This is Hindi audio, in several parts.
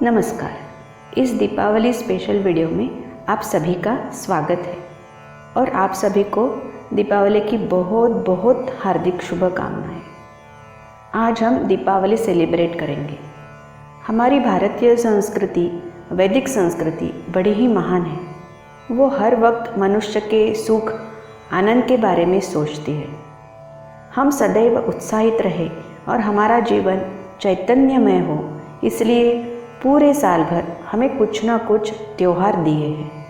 नमस्कार। इस दीपावली स्पेशल वीडियो में आप सभी का स्वागत है और आप सभी को दीपावली की बहुत बहुत हार्दिक शुभकामनाएं। आज हम दीपावली सेलिब्रेट करेंगे। हमारी भारतीय संस्कृति, वैदिक संस्कृति बड़ी ही महान है। वो हर वक्त मनुष्य के सुख आनंद के बारे में सोचती है। हम सदैव उत्साहित रहे और हमारा जीवन चैतन्यमय हो, इसलिए पूरे साल भर हमें कुछ ना कुछ त्यौहार दिए हैं।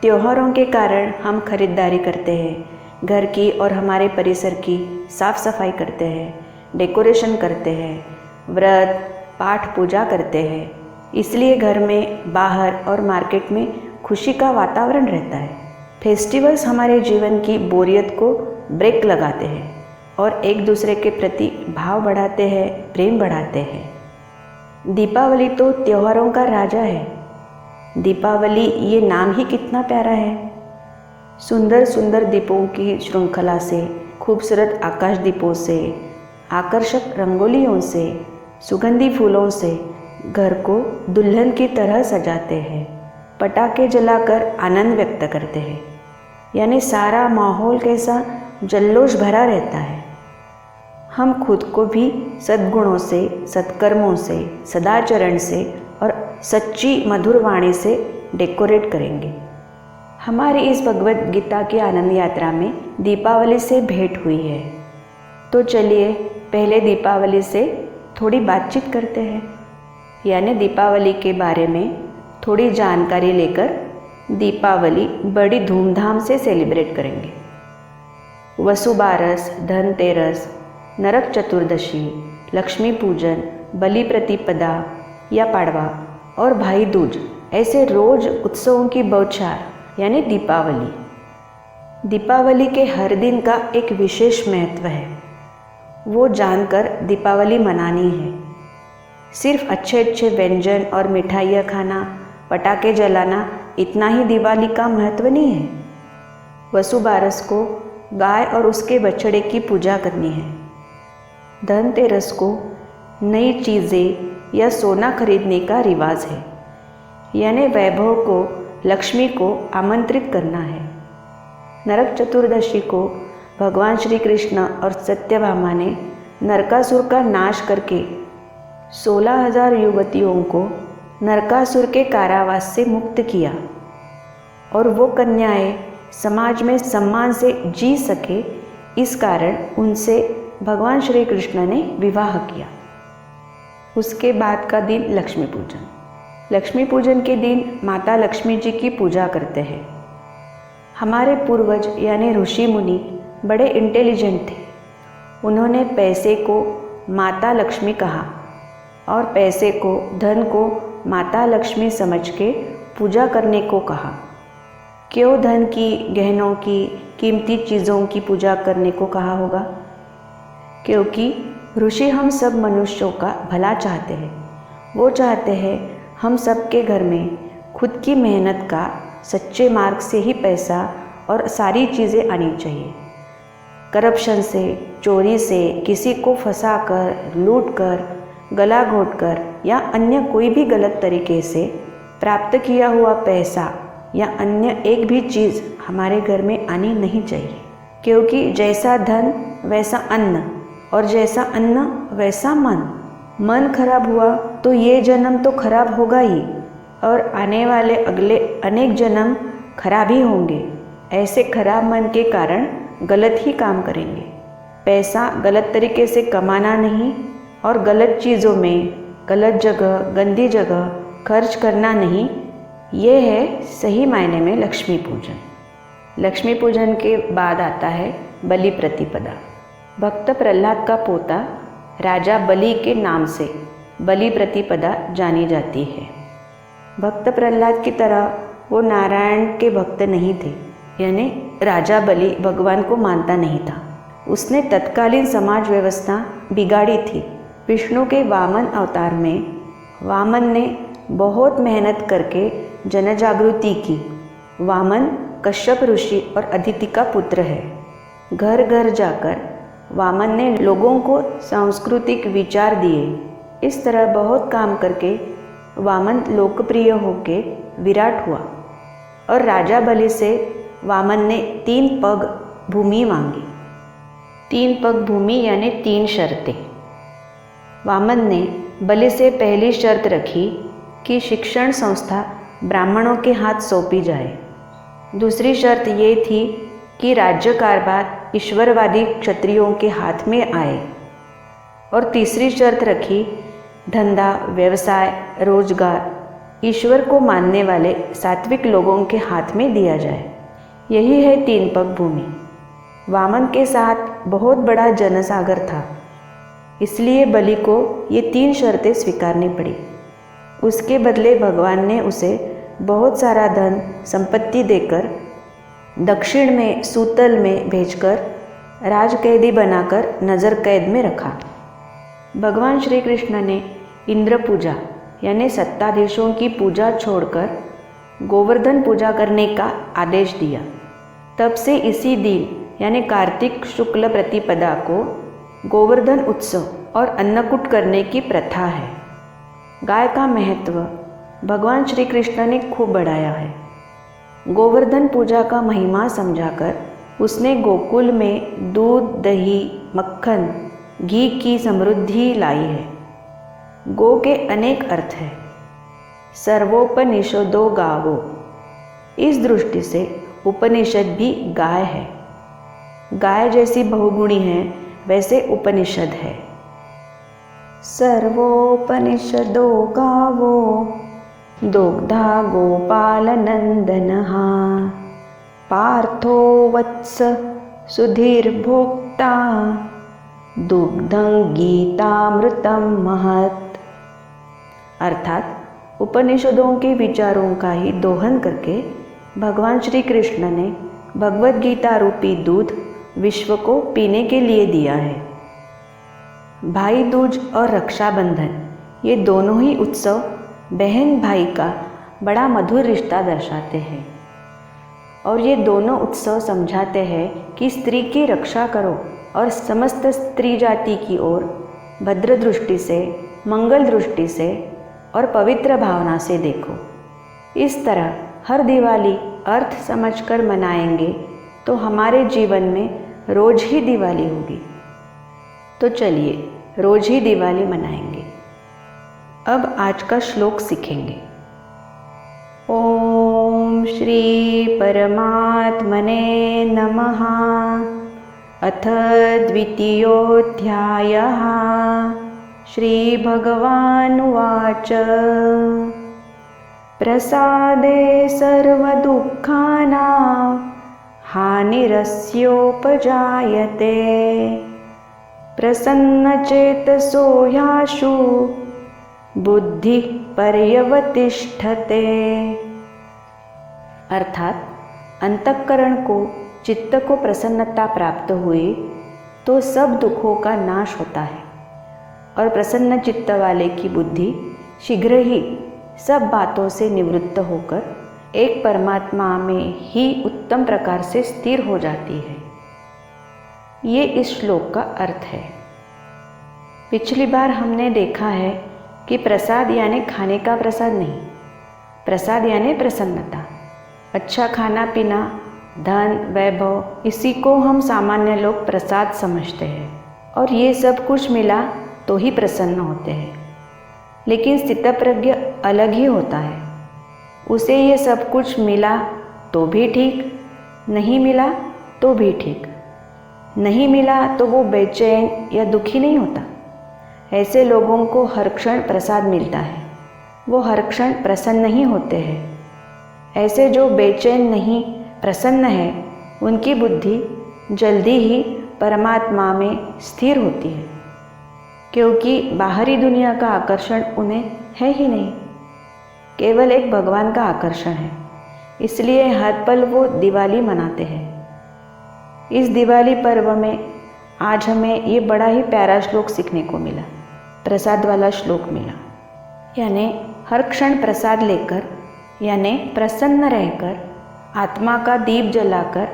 त्योहारों के कारण हम खरीदारी करते हैं, घर की और हमारे परिसर की साफ सफाई करते हैं, डेकोरेशन करते हैं, व्रत पाठ पूजा करते हैं। इसलिए घर में, बाहर और मार्केट में खुशी का वातावरण रहता है। फेस्टिवल्स हमारे जीवन की बोरियत को ब्रेक लगाते हैं और एक दूसरे के प्रति भाव बढ़ाते हैं, प्रेम बढ़ाते हैं। दीपावली तो त्योहारों का राजा है। दीपावली ये नाम ही कितना प्यारा है। सुंदर सुंदर दीपों की श्रृंखला से, खूबसूरत आकाश दीपों से, आकर्षक रंगोलियों से, सुगंधी फूलों से घर को दुल्हन की तरह सजाते हैं। पटाखे जलाकर आनंद व्यक्त करते हैं, यानी सारा माहौल कैसा जल्लोश भरा रहता है। हम खुद को भी सद्गुणों से, सत्कर्मों से, सदाचरण से और सच्ची मधुर वाणी से डेकोरेट करेंगे। हमारी इस भगवत गीता की आनंद यात्रा में दीपावली से भेंट हुई है, तो चलिए पहले दीपावली से थोड़ी बातचीत करते हैं, यानी दीपावली के बारे में थोड़ी जानकारी लेकर दीपावली बड़ी धूमधाम से सेलिब्रेट करेंगे। वसुबारस, धनतेरस, नरक चतुर्दशी, लक्ष्मी पूजन, बलि प्रतिपदा या पाड़वा और भाई दूज ऐसे रोज उत्सवों की बौछार यानी दीपावली। दीपावली के हर दिन का एक विशेष महत्व है। वो जानकर दीपावली मनानी है। सिर्फ अच्छे अच्छे व्यंजन और मिठाइयाँ खाना, पटाखे जलाना, इतना ही दिवाली का महत्व नहीं है। वसुबारस को गाय और उसके बछड़े की पूजा करनी है। धनतेरस को नई चीज़ें या सोना खरीदने का रिवाज है, यानी वैभव को, लक्ष्मी को आमंत्रित करना है। नरक चतुर्दशी को भगवान श्री कृष्ण और सत्यभामा ने नरकासुर का नाश करके 16,000 युवतियों को नरकासुर के कारावास से मुक्त किया और वो कन्याएं समाज में सम्मान से जी सके, इस कारण उनसे भगवान श्री कृष्ण ने विवाह किया। उसके बाद का दिन लक्ष्मी पूजन। लक्ष्मी पूजन के दिन माता लक्ष्मी जी की पूजा करते हैं। हमारे पूर्वज यानी ऋषि मुनि बड़े इंटेलिजेंट थे। उन्होंने पैसे को माता लक्ष्मी कहा और पैसे को, धन को माता लक्ष्मी समझ के पूजा करने को कहा। क्यों धन की, गहनों की, कीमती चीज़ों की पूजा करने को कहा होगा? क्योंकि ऋषि हम सब मनुष्यों का भला चाहते हैं। वो चाहते हैं हम सब के घर में खुद की मेहनत का, सच्चे मार्ग से ही पैसा और सारी चीज़ें आनी चाहिए। करप्शन से, चोरी से, किसी को फंसाकर, लूटकर, गला घोंटकर या अन्य कोई भी गलत तरीके से प्राप्त किया हुआ पैसा या अन्य एक भी चीज़ हमारे घर में आनी नहीं चाहिए। क्योंकि जैसा धन वैसा अन्न और जैसा अन्न वैसा मन। मन खराब हुआ तो ये जन्म तो खराब होगा ही और आने वाले अगले अनेक जन्म खराब ही होंगे। ऐसे खराब मन के कारण गलत ही काम करेंगे। पैसा गलत तरीके से कमाना नहीं और गलत चीज़ों में, गलत जगह, गंदी जगह खर्च करना नहीं। ये है सही मायने में लक्ष्मी पूजन। लक्ष्मी पूजन के बाद आता है बलि प्रतिपदा। भक्त प्रहलाद का पोता राजा बलि के नाम से बलि प्रतिपदा जानी जाती है। भक्त प्रहलाद की तरह वो नारायण के भक्त नहीं थे, यानी राजा बलि भगवान को मानता नहीं था। उसने तत्कालीन समाज व्यवस्था बिगाड़ी थी। विष्णु के वामन अवतार में वामन ने बहुत मेहनत करके जनजागृति की। वामन कश्यप ऋषि और अदिति का पुत्र है। घर घर जाकर वामन ने लोगों को सांस्कृतिक विचार दिए। इस तरह बहुत काम करके वामन लोकप्रिय होके विराट हुआ और राजा बलि से वामन ने 3 पग भूमि मांगी। 3 पग भूमि यानी 3 शर्तें। वामन ने बलि से पहली शर्त रखी कि शिक्षण संस्था ब्राह्मणों के हाथ सौंपी जाए। दूसरी शर्त ये थी कि राज्य कारभार ईश्वरवादी क्षत्रियों के हाथ में आए। और तीसरी शर्त रखी, धंधा, व्यवसाय, रोजगार ईश्वर को मानने वाले सात्विक लोगों के हाथ में दिया जाए। यही है 3 पग भूमि। वामन के साथ बहुत बड़ा जनसागर था, इसलिए बलि को ये 3 शर्तें स्वीकारनी पड़ी। उसके बदले भगवान ने उसे बहुत सारा धन संपत्ति देकर दक्षिण में सूतल में भेजकर राजकैदी बनाकर नज़र कैद में रखा। भगवान श्री कृष्ण ने इंद्र पूजा यानी सत्ताधीशों की पूजा छोड़कर गोवर्धन पूजा करने का आदेश दिया। तब से इसी दिन यानी कार्तिक शुक्ल प्रतिपदा को गोवर्धन उत्सव और अन्नकूट करने की प्रथा है। गाय का महत्व भगवान श्री कृष्ण ने खूब बढ़ाया है। गोवर्धन पूजा का महिमा समझाकर उसने गोकुल में दूध, दही, मक्खन, घी की समृद्धि लाई है। गो के अनेक अर्थ हैं। सर्वोपनिषदो गावो, इस दृष्टि से उपनिषद भी गाय है। गाय जैसी बहुगुणी है वैसे उपनिषद है। सर्वोपनिषदो गावो दुग्धा गोपालनंदनः पार्थो वत्स सुधीर्भोक्ता दुग्धं गीतामृतं महत्। अर्थात उपनिषदों के विचारों का ही दोहन करके भगवान श्री कृष्ण ने भगवद गीता रूपी दूध विश्व को पीने के लिए दिया है। भाई दूज और रक्षाबंधन ये दोनों ही उत्सव बहन भाई का बड़ा मधुर रिश्ता दर्शाते हैं और ये दोनों उत्सव समझाते हैं कि स्त्री की रक्षा करो और समस्त स्त्री जाति की ओर भद्र दृष्टि से, मंगल दृष्टि से और पवित्र भावना से देखो। इस तरह हर दिवाली अर्थ समझकर मनाएंगे तो हमारे जीवन में रोज ही दिवाली होगी। तो चलिए रोज ही दिवाली मनाएंगे। अब आज का श्लोक सीखेंगे। ओम श्री परमात्मने नमः। अथ द्वितीयोऽध्यायः। श्री भगवानुवाच प्रसादे सर्वदुःखानां हानिरस्योपजायते प्रसन्नचेतसो ह्याशु बुद्धि पर्यवतिष्ठते। अर्थात अंतःकरण को, चित्त को प्रसन्नता प्राप्त हुई तो सब दुखों का नाश होता है और प्रसन्न चित्त वाले की बुद्धि शीघ्र ही सब बातों से निवृत्त होकर एक परमात्मा में ही उत्तम प्रकार से स्थिर हो जाती है। ये इस श्लोक का अर्थ है। पिछली बार हमने देखा है कि प्रसाद यानी खाने का प्रसाद नहीं, प्रसाद यानी प्रसन्नता। अच्छा खाना पीना, धन, वैभव, इसी को हम सामान्य लोग प्रसाद समझते हैं और ये सब कुछ मिला तो ही प्रसन्न होते हैं। लेकिन स्थितप्रज्ञ अलग ही होता है। उसे ये सब कुछ मिला तो भी ठीक, नहीं मिला तो भी ठीक। नहीं मिला तो वो बेचैन या दुखी नहीं होता। ऐसे लोगों को हर क्षण प्रसाद मिलता है, वो हर क्षण प्रसन्न नहीं होते हैं। ऐसे जो बेचैन नहीं, प्रसन्न है, उनकी बुद्धि जल्दी ही परमात्मा में स्थिर होती है, क्योंकि बाहरी दुनिया का आकर्षण उन्हें है ही नहीं, केवल एक भगवान का आकर्षण है। इसलिए हर पल वो दिवाली मनाते हैं। इस दिवाली पर्व में आज हमें ये बड़ा ही प्यारा श्लोक सीखने को मिला, प्रसाद वाला श्लोक मिला। यानी हर क्षण प्रसाद लेकर, यानी प्रसन्न रहकर, आत्मा का दीप जलाकर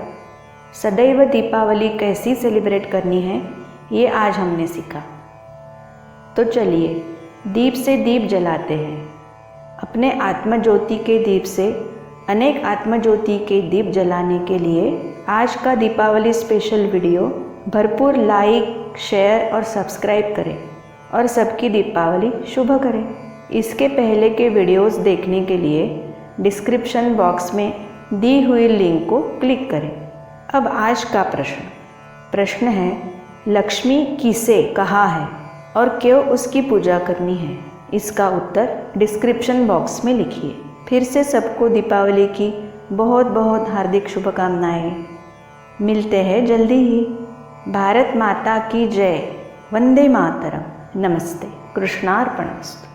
सदैव दीपावली कैसी सेलिब्रेट करनी है, ये आज हमने सीखा। तो चलिए दीप से दीप जलाते हैं, अपने आत्मज्योति के दीप से अनेक आत्मज्योति के दीप जलाने के लिए आज का दीपावली स्पेशल वीडियो भरपूर लाइक, शेयर और सब्सक्राइब करें और सबकी दीपावली शुभ करें। इसके पहले के वीडियोस देखने के लिए डिस्क्रिप्शन बॉक्स में दी हुई लिंक को क्लिक करें। अब आज का प्रश्न है, लक्ष्मी किसे कहा है और क्यों उसकी पूजा करनी है? इसका उत्तर डिस्क्रिप्शन बॉक्स में लिखिए। फिर से सबको दीपावली की बहुत बहुत हार्दिक शुभकामनाएं। मिलते हैं जल्दी ही। भारत माता की जय। वंदे मातरम। नमस्ते। कृष्णार्पणमस्तु।